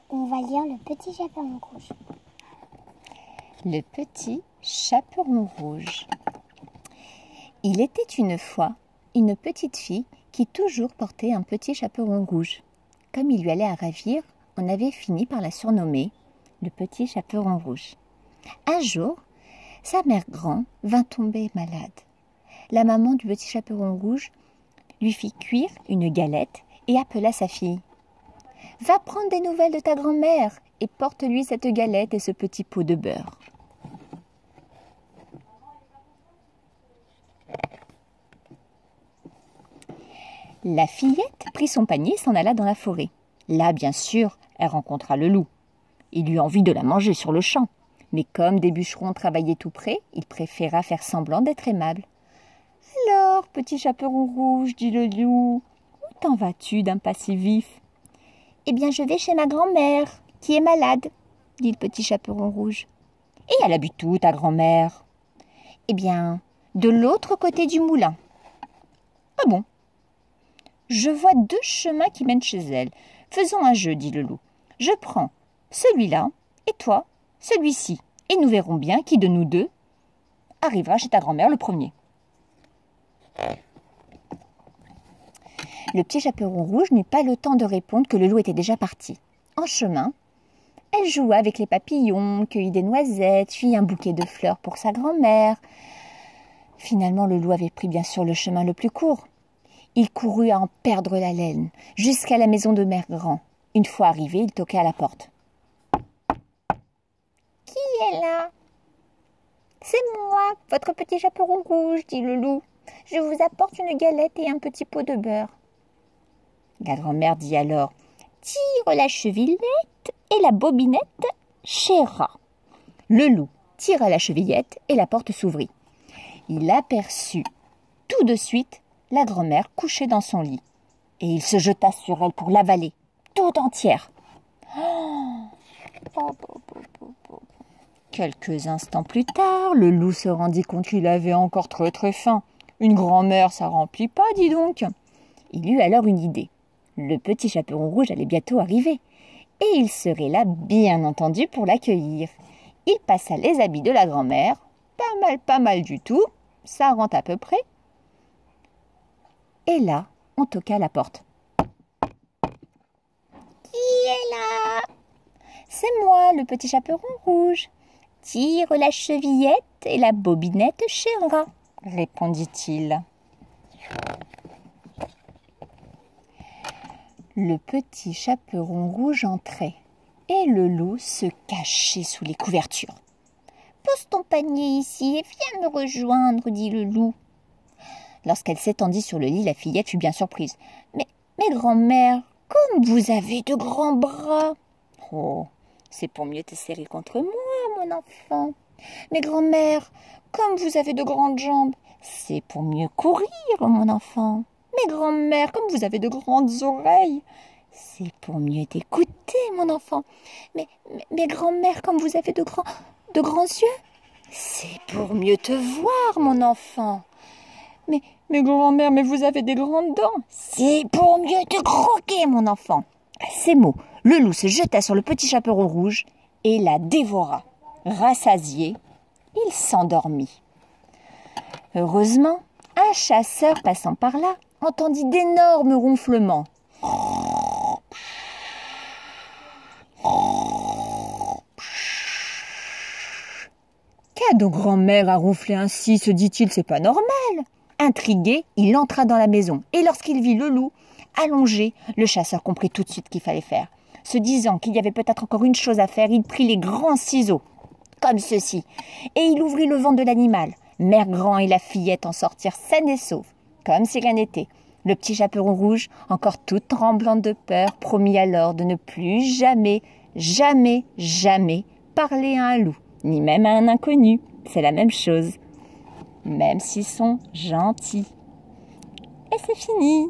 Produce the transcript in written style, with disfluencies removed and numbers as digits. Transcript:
On va lire Le Petit Chaperon Rouge. Le Petit Chaperon Rouge. Il était une fois une petite fille qui toujours portait un petit chaperon rouge. Comme il lui allait à ravir, on avait fini par la surnommer le Petit Chaperon Rouge. Un jour, sa mère grand vint tomber malade. La maman du Petit Chaperon Rouge lui fit cuire une galette et appela sa fille. « Va prendre des nouvelles de ta grand-mère et porte-lui cette galette et ce petit pot de beurre. » La fillette prit son panier et s'en alla dans la forêt. Là, bien sûr, elle rencontra le loup. Il eut envie de la manger sur le champ. Mais comme des bûcherons travaillaient tout près, il préféra faire semblant d'être aimable. « Alors, petit chaperon rouge, dit le loup, où t'en vas-tu d'un pas si vif ?»« Eh bien, je vais chez ma grand-mère, qui est malade, dit le petit chaperon rouge. « Et elle habite où, ta grand-mère ?»« Eh bien, de l'autre côté du moulin. »« Ah bon ? Je vois 2 chemins qui mènent chez elle. Faisons un jeu, dit le loup. Je prends celui-là et toi, celui-ci. Et nous verrons bien qui de nous deux arrivera chez ta grand-mère le premier. » Le petit chaperon rouge n'eut pas le temps de répondre que le loup était déjà parti. En chemin, elle joua avec les papillons, cueillit des noisettes, fit un bouquet de fleurs pour sa grand-mère. Finalement, le loup avait pris bien sûr le chemin le plus court. Il courut à en perdre l'haleine, jusqu'à la maison de Mère Grand. Une fois arrivé, il toqua à la porte. « Qui est là ?»« C'est moi, votre petit chaperon rouge, dit le loup. Je vous apporte une galette et un petit pot de beurre. » La grand-mère dit alors « Tire la chevillette et la bobinette, chéra. » Le loup tira la chevillette et la porte s'ouvrit. Il aperçut tout de suite la grand-mère couchée dans son lit, et il se jeta sur elle pour l'avaler, toute entière. Quelques instants plus tard, le loup se rendit compte qu'il avait encore très très faim. Une grand-mère, ça remplit pas, dis donc. Il eut alors une idée. Le petit chaperon rouge allait bientôt arriver, et il serait là, bien entendu, pour l'accueillir. Il passa les habits de la grand-mère, pas mal du tout, ça rentre à peu près. Et là, on toqua à la porte. « Qui est là ?»« C'est moi, le petit chaperon rouge. Tire la chevillette et la bobinette chéra, » répondit-il. Le petit chaperon rouge entrait et le loup se cachait sous les couvertures. « Pose ton panier ici et viens me rejoindre, » dit le loup. Lorsqu'elle s'étendit sur le lit, la fillette fut bien surprise. « Mais grand-mère, comme vous avez de grands bras !»« Oh, c'est pour mieux te serrer contre moi, mon enfant. »« Mais grand-mère, comme vous avez de grandes jambes !»« C'est pour mieux courir, mon enfant. »« Mais grand-mère, comme vous avez de grandes oreilles !»« C'est pour mieux t'écouter, mon enfant. »« Mais grand-mère, comme vous avez de grands yeux !»« C'est pour mieux te voir, mon enfant. » Mais grand-mère, mais vous avez des grandes dents. »« C'est pour mieux te croquer, mon enfant. » À ces mots, le loup se jeta sur le petit chaperon rouge et la dévora. Rassasié, il s'endormit. Heureusement, un chasseur passant par là entendit d'énormes ronflements. Qu'a donc grand-mère à ronfler ainsi, se dit-il, c'est pas normal. Intrigué, il entra dans la maison et lorsqu'il vit le loup allongé, le chasseur comprit tout de suite qu'il fallait faire. Se disant qu'il y avait peut-être encore une chose à faire, il prit les grands ciseaux, comme ceci, et il ouvrit le ventre de l'animal. Mère Grand et la fillette en sortirent saines et sauves, comme si rien n'était. Le petit chaperon rouge, encore toute tremblante de peur, promit alors de ne plus jamais parler à un loup, ni même à un inconnu. C'est la même chose, même s'ils sont gentils. Et c'est fini.